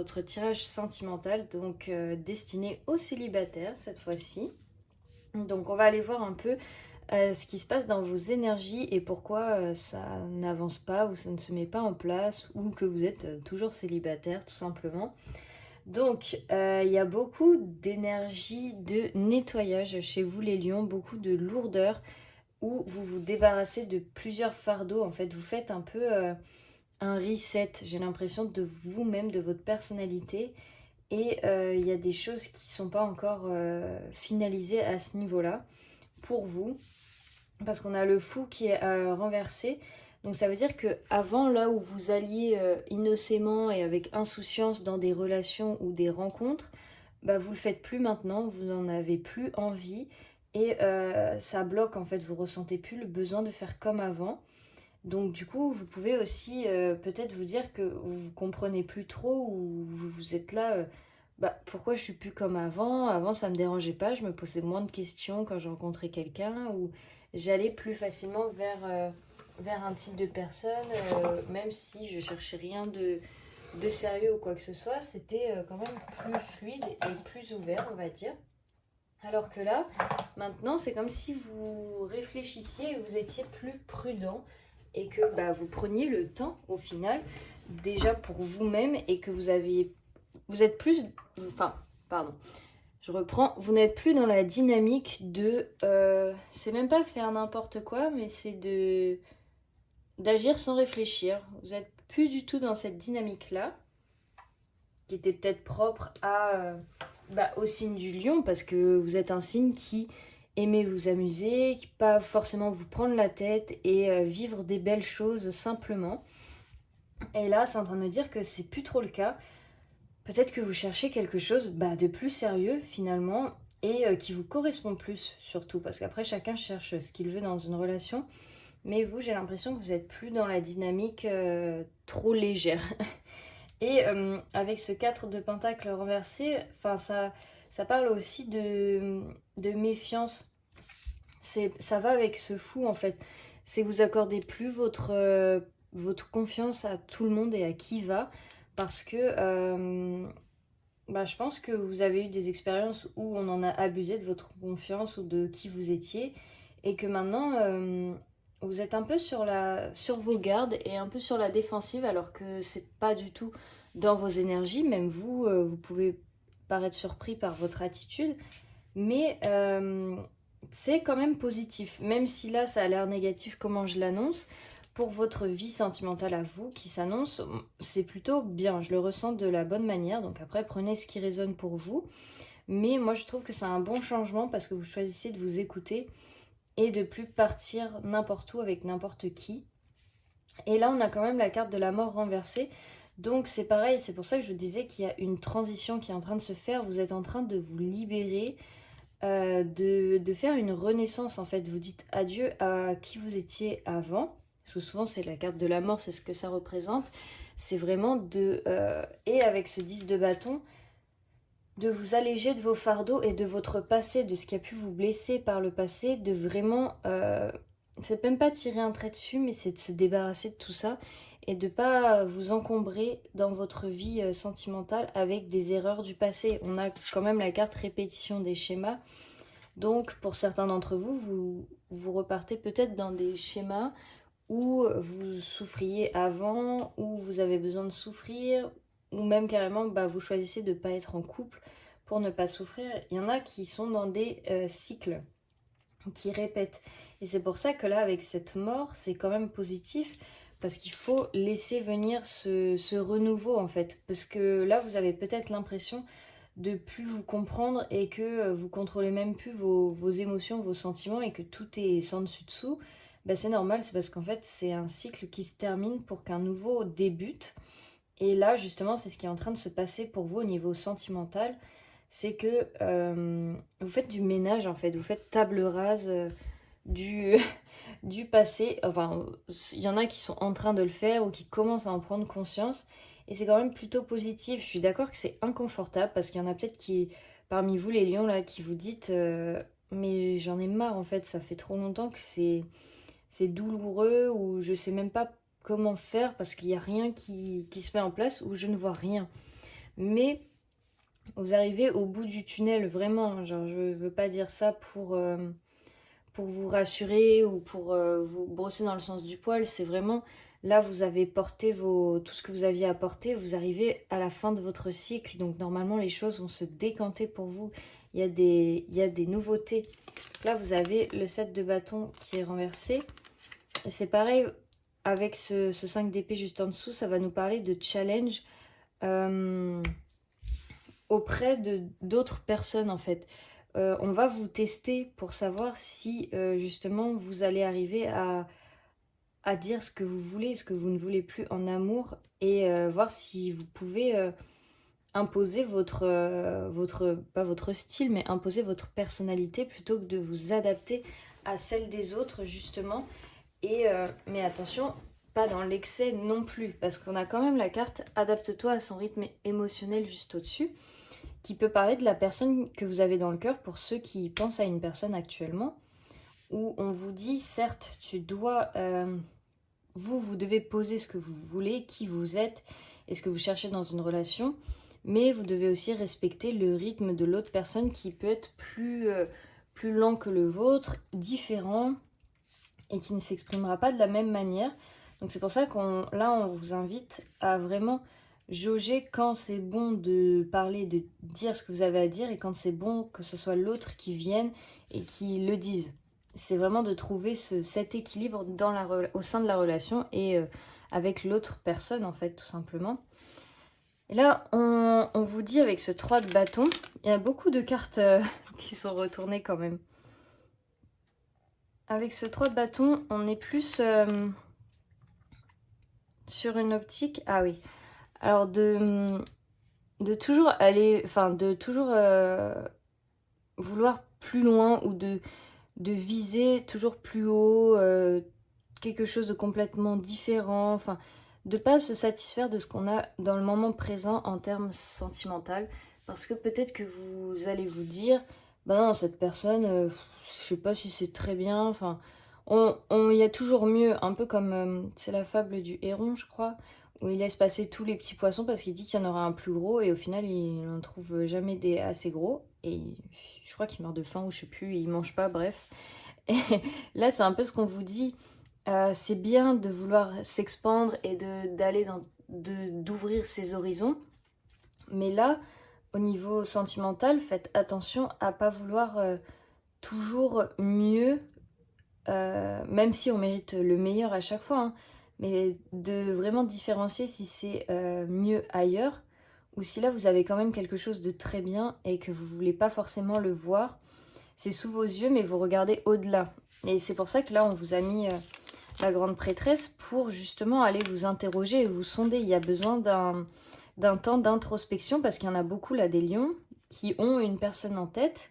votre tirage sentimental, donc destiné aux célibataires cette fois-ci. Donc on va aller voir un peu ce qui se passe dans vos énergies et pourquoi ça n'avance pas ou ça ne se met pas en place ou que vous êtes toujours célibataire tout simplement. Donc il y a beaucoup d'énergie de nettoyage chez vous les lions, beaucoup de lourdeur où vous vous débarrassez de plusieurs fardeaux. En fait, vous faites un peu un reset, j'ai l'impression, de vous-même, de votre personnalité. Et il y a des choses qui ne sont pas encore finalisées à ce niveau-là pour vous. Parce qu'on a le fou qui est renversé. Donc ça veut dire que avant, là où vous alliez innocemment et avec insouciance dans des relations ou des rencontres, bah, vous le faites plus maintenant, vous n'en avez plus envie. Et ça bloque en fait, vous ressentez plus le besoin de faire comme avant. Donc du coup, vous pouvez aussi peut-être vous dire que vous comprenez plus trop ou vous êtes là, bah, pourquoi je suis plus comme avant? Avant, ça me dérangeait pas, je me posais moins de questions quand je rencontrais quelqu'un ou j'allais plus facilement vers un type de personne, même si je cherchais rien de sérieux ou quoi que ce soit, c'était quand même plus fluide et plus ouvert, on va dire. Alors que là, maintenant, c'est comme si vous réfléchissiez et vous étiez plus prudent et que bah, vous preniez le temps au final déjà pour vous-même et que vous êtes plus, enfin, pardon, je reprends, vous n'êtes plus dans la dynamique de, c'est même pas faire n'importe quoi, mais c'est d'agir sans réfléchir. Vous êtes plus du tout dans cette dynamique-là, qui était peut-être propre au signe du lion, parce que vous êtes un signe qui aimez vous amuser, qui pas forcément vous prendre la tête et vivre des belles choses simplement. Et là, c'est en train de me dire que c'est plus trop le cas. Peut-être que vous cherchez quelque chose de plus sérieux finalement et qui vous correspond plus surtout, parce qu'après chacun cherche ce qu'il veut dans une relation. Mais vous, j'ai l'impression que vous êtes plus dans la dynamique trop légère. Et avec ce 4 de pentacle renversé, ça parle aussi de méfiance. Ça va avec ce fou en fait. C'est que vous accordez plus votre confiance à tout le monde et à qui va. Parce que je pense que vous avez eu des expériences où on en a abusé de votre confiance ou de qui vous étiez. Et que maintenant, vous êtes un peu sur vos gardes et un peu sur la défensive alors que c'est pas du tout dans vos énergies. Même vous, vous pouvez paraître surpris par votre attitude. Mais c'est quand même positif. Même si là, ça a l'air négatif comment je l'annonce, pour votre vie sentimentale à vous qui s'annonce, c'est plutôt bien. Je le ressens de la bonne manière. Donc après, prenez ce qui résonne pour vous. Mais moi, je trouve que c'est un bon changement parce que vous choisissez de vous écouter et de plus partir n'importe où avec n'importe qui. Et là, on a quand même la carte de la mort renversée. Donc c'est pareil, c'est pour ça que je vous disais qu'il y a une transition qui est en train de se faire. Vous êtes en train de vous libérer, de faire une renaissance en fait. Vous dites adieu à qui vous étiez avant. Parce que souvent c'est la carte de la mort, c'est ce que ça représente. C'est vraiment et avec ce 10 de bâton, de vous alléger de vos fardeaux et de votre passé, de ce qui a pu vous blesser par le passé, de vraiment, c'est même pas tirer un trait dessus, mais c'est de se débarrasser de tout ça et de pas vous encombrer dans votre vie sentimentale avec des erreurs du passé. On a quand même la carte répétition des schémas, donc pour certains d'entre vous, vous repartez peut-être dans des schémas où vous souffriez avant, où vous avez besoin de souffrir, ou même carrément vous choisissez de ne pas être en couple pour ne pas souffrir. Il y en a qui sont dans des cycles qui répètent. Et c'est pour ça que là, avec cette mort, c'est quand même positif parce qu'il faut laisser venir ce renouveau en fait. Parce que là, vous avez peut-être l'impression de plus vous comprendre et que vous contrôlez même plus vos émotions, vos sentiments et que tout est sans dessus dessous. C'est normal, c'est parce qu'en fait c'est un cycle qui se termine pour qu'un nouveau débute. Et là justement c'est ce qui est en train de se passer pour vous au niveau sentimental. C'est que vous faites du ménage en fait, vous faites table rase du, du passé. Enfin, il y en a qui sont en train de le faire ou qui commencent à en prendre conscience. Et c'est quand même plutôt positif. Je suis d'accord que c'est inconfortable parce qu'il y en a peut-être qui, parmi vous les lions là, qui vous dites mais j'en ai marre en fait, ça fait trop longtemps que c'est douloureux ou je sais même pas comment faire parce qu'il n'y a rien qui se met en place ou je ne vois rien. mais vous arrivez au bout du tunnel, vraiment. Genre, je veux pas dire ça pour vous rassurer ou pour vous brosser dans le sens du poil. C'est vraiment, là, vous avez porté tout ce que vous aviez à porter. Vous arrivez à la fin de votre cycle. Donc, normalement, les choses vont se décanter pour vous. Il y a des nouveautés. Là, vous avez le 7 de bâton qui est renversé. Et c'est pareil, avec ce 5 d'épée juste en dessous, ça va nous parler de challenge auprès d'autres personnes, en fait. On va vous tester pour savoir si, justement, vous allez arriver à dire ce que vous voulez, ce que vous ne voulez plus en amour, et voir si vous pouvez imposer pas votre style, mais imposer votre personnalité plutôt que de vous adapter à celle des autres, justement. Mais attention, pas dans l'excès non plus, parce qu'on a quand même la carte « Adapte-toi à son rythme émotionnel » juste au-dessus, qui peut parler de la personne que vous avez dans le cœur pour ceux qui pensent à une personne actuellement, où on vous dit, certes, tu dois... vous devez poser ce que vous voulez, qui vous êtes et ce que vous cherchez dans une relation, mais vous devez aussi respecter le rythme de l'autre personne qui peut être plus lent que le vôtre, différent, et qui ne s'exprimera pas de la même manière. Donc c'est pour ça on vous invite à vraiment jauger quand c'est bon de parler, de dire ce que vous avez à dire, et quand c'est bon que ce soit l'autre qui vienne et qui le dise. C'est vraiment de trouver cet équilibre au sein de la relation et avec l'autre personne, en fait, tout simplement. Et là, on vous dit avec ce 3 de bâton, il y a beaucoup de cartes qui sont retournées quand même. Avec ce 3 de bâton, on est plus sur une optique... Ah oui. Alors, de toujours aller... Enfin, de toujours vouloir plus loin ou de viser toujours plus haut, quelque chose de complètement différent. Enfin, de pas se satisfaire de ce qu'on a dans le moment présent en termes sentimental. Parce que peut-être que vous allez vous dire... Bah non, cette personne, je sais pas si c'est très bien. Enfin, il y a toujours mieux. Un peu comme, c'est la fable du héron, je crois, où il laisse passer tous les petits poissons parce qu'il dit qu'il y en aura un plus gros et au final, il n'en trouve jamais des assez gros. Et je crois qu'il meurt de faim ou je sais plus, il mange pas, bref. Et là, c'est un peu ce qu'on vous dit. C'est bien de vouloir s'expandre et d'ouvrir ses horizons. Mais là, au niveau sentimental, faites attention à pas vouloir toujours mieux, même si on mérite le meilleur à chaque fois, hein, mais de vraiment différencier si c'est mieux ailleurs ou si là vous avez quand même quelque chose de très bien et que vous voulez pas forcément le voir. C'est sous vos yeux, mais vous regardez au-delà. Et c'est pour ça que là, on vous a mis la grande prêtresse pour justement aller vous interroger et vous sonder. Il y a besoin d'un temps d'introspection parce qu'il y en a beaucoup là des lions qui ont une personne en tête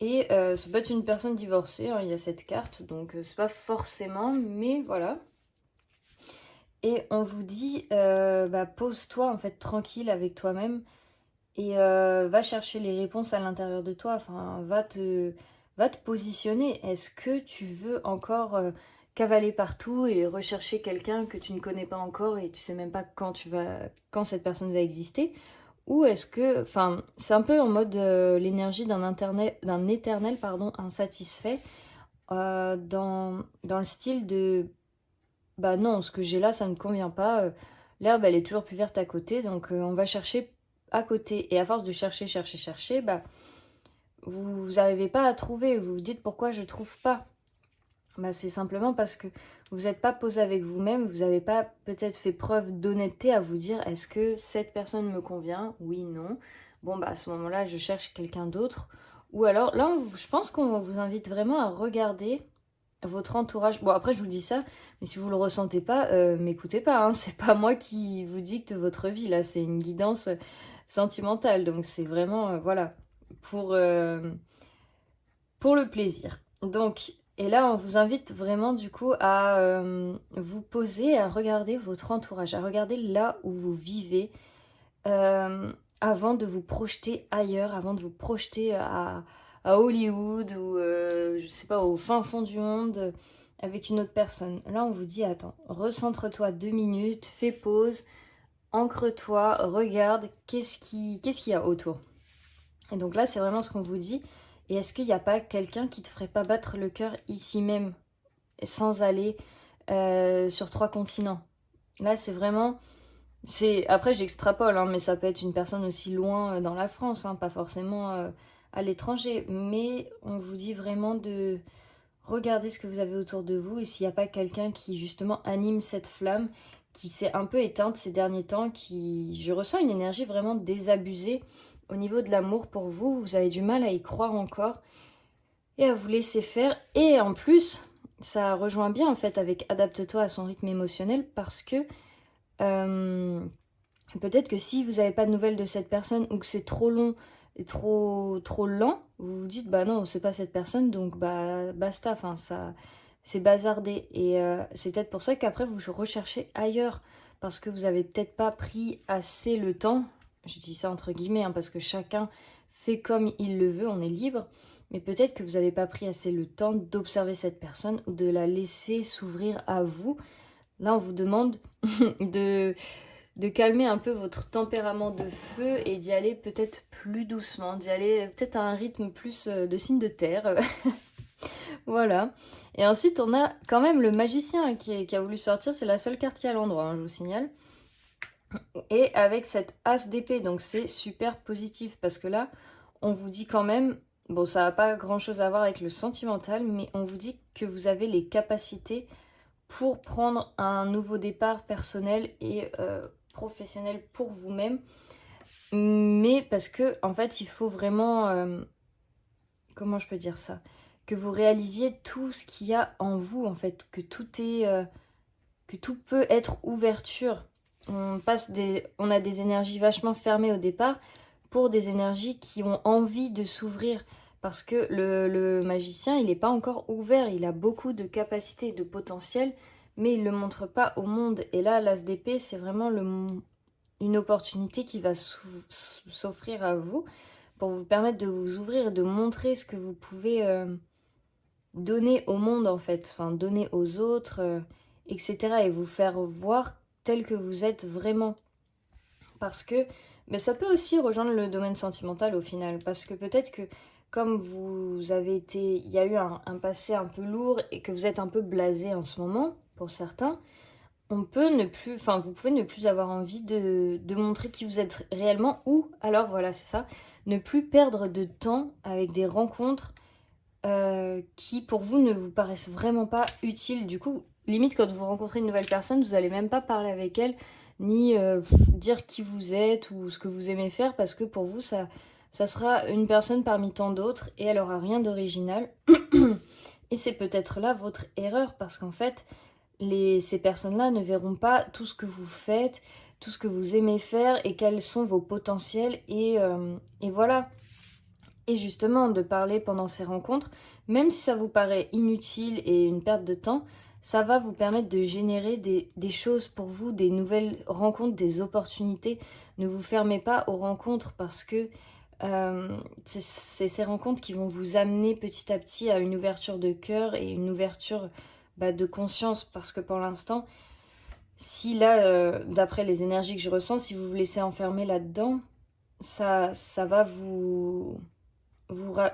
et ça peut être une personne divorcée, hein, il y a cette carte, donc c'est pas forcément, mais voilà. Et on vous dit, pose-toi en fait tranquille avec toi-même et va chercher les réponses à l'intérieur de toi, enfin va te positionner. Est-ce que tu veux encore cavaler partout et rechercher quelqu'un que tu ne connais pas encore et tu sais même pas quand cette personne va exister? Ou est-ce que, enfin, c'est un peu en mode l'énergie d'un éternel, pardon, insatisfait, dans le style de, bah non, ce que j'ai là, ça ne convient pas, l'herbe, elle est toujours plus verte à côté, donc on va chercher à côté. Et à force de chercher, bah, vous n'arrivez pas à trouver, vous vous dites pourquoi je trouve pas. Bah, c'est simplement parce que vous n'êtes pas posé avec vous-même, vous n'avez pas peut-être fait preuve d'honnêteté à vous dire est-ce que cette personne me convient? Oui, non. Bon, bah à ce moment-là, je cherche quelqu'un d'autre. Ou alors, là, je pense qu'on vous invite vraiment à regarder votre entourage. Bon, après, je vous dis ça, mais si vous le ressentez pas, m'écoutez pas, hein. C'est pas moi qui vous dicte votre vie, là. C'est une guidance sentimentale. Donc, c'est vraiment, voilà, pour le plaisir. Donc, et là, on vous invite vraiment, du coup, à vous poser, à regarder votre entourage, à regarder là où vous vivez, avant de vous projeter ailleurs, avant de vous projeter à Hollywood ou je sais pas, au fin fond du monde avec une autre personne. Là, on vous dit, attends, recentre-toi 2 minutes, fais pause, ancre-toi, regarde qu'est-ce qu'il y a autour. Et donc là, c'est vraiment ce qu'on vous dit. Et est-ce qu'il n'y a pas quelqu'un qui te ferait pas battre le cœur ici même, sans aller sur 3 continents? Là, c'est vraiment... Après, j'extrapole, hein, mais ça peut être une personne aussi loin dans la France, hein, pas forcément à l'étranger. Mais on vous dit vraiment de regarder ce que vous avez autour de vous et s'il n'y a pas quelqu'un qui justement anime cette flamme qui s'est un peu éteinte ces derniers temps, je ressens une énergie vraiment désabusée au niveau de l'amour pour vous. Vous avez du mal à y croire encore et à vous laisser faire. Et en plus, ça rejoint bien en fait avec adapte-toi à son rythme émotionnel parce que peut-être que si vous n'avez pas de nouvelles de cette personne ou que c'est trop long et trop lent, vous vous dites bah non, c'est pas cette personne, donc bah basta, enfin ça c'est bazardé. Et c'est peut-être pour ça qu'après vous recherchez ailleurs, parce que vous avez peut-être pas pris assez le temps, je dis ça entre guillemets, hein, parce que chacun fait comme il le veut, on est libre, mais peut-être que vous n'avez pas pris assez le temps d'observer cette personne ou de la laisser s'ouvrir à vous. Là, on vous demande de calmer un peu votre tempérament de feu et d'y aller peut-être plus doucement, d'y aller peut-être à un rythme plus de signe de terre. Voilà. Et ensuite, on a quand même le magicien qui a voulu sortir. C'est la seule carte qui est à l'endroit, hein, je vous signale. Et avec cette as d'épée, donc c'est super positif parce que là, on vous dit quand même, bon, ça n'a pas grand-chose à voir avec le sentimental, mais on vous dit que vous avez les capacités pour prendre un nouveau départ personnel et professionnel pour vous-même. Mais parce que, en fait, il faut vraiment... comment je peux dire ça? Que vous réalisiez tout ce qu'il y a en vous, en fait. Que tout est... que tout peut être ouverture. On a des énergies vachement fermées au départ pour des énergies qui ont envie de s'ouvrir. Parce que le magicien, il n'est pas encore ouvert. Il a beaucoup de capacités et de potentiel, mais il ne le montre pas au monde. Et là, l'as d'épée, c'est vraiment une opportunité qui va s'offrir à vous pour vous permettre de vous ouvrir et de montrer ce que vous pouvez donner au monde, en fait. Enfin, donner aux autres, etc. Et vous faire voir tel que vous êtes vraiment. Parce que mais ça peut aussi rejoindre le domaine sentimental au final. Parce que peut-être que comme vous avez été... Il y a eu un passé un peu lourd et que vous êtes un peu blasé en ce moment, pour certains, on peut ne plus... Enfin, vous pouvez ne plus avoir envie de montrer qui vous êtes réellement. Ou, alors voilà, c'est ça, ne plus perdre de temps avec des rencontres qui, pour vous, ne vous paraissent vraiment pas utiles. Du coup, limite, quand vous rencontrez une nouvelle personne, vous n'allez même pas parler avec elle, ni dire qui vous êtes ou ce que vous aimez faire, parce que pour vous, ça sera une personne parmi tant d'autres et elle aura rien d'original. Et c'est peut-être là votre erreur, parce qu'en fait, ces personnes-là ne verront pas tout ce que vous faites, tout ce que vous aimez faire et quels sont vos potentiels. Et voilà. Et justement, de parler pendant ces rencontres, même si ça vous paraît inutile et une perte de temps, ça va vous permettre de générer des choses pour vous, des nouvelles rencontres, des opportunités. Ne vous fermez pas aux rencontres parce que c'est ces rencontres qui vont vous amener petit à petit à une ouverture de cœur et une ouverture de conscience. Parce que pour l'instant, si là, d'après les énergies que je ressens, si vous vous laissez enfermer là-dedans, ça va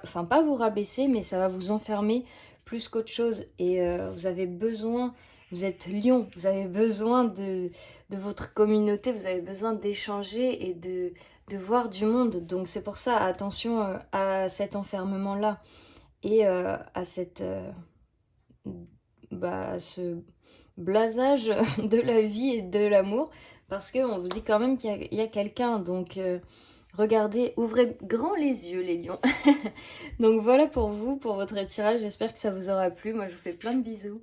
enfin pas vous rabaisser, mais ça va vous enfermer plus qu'autre chose. Et vous avez besoin, vous êtes lion, vous avez besoin de votre communauté, vous avez besoin d'échanger et de voir du monde. Donc c'est pour ça, attention à cet enfermement-là et à ce blasage de la vie et de l'amour, parce qu'on vous dit quand même qu'il y a quelqu'un, donc... regardez, ouvrez grand les yeux les lions. Donc voilà pour vous, pour votre tirage. J'espère que ça vous aura plu. Moi je vous fais plein de bisous.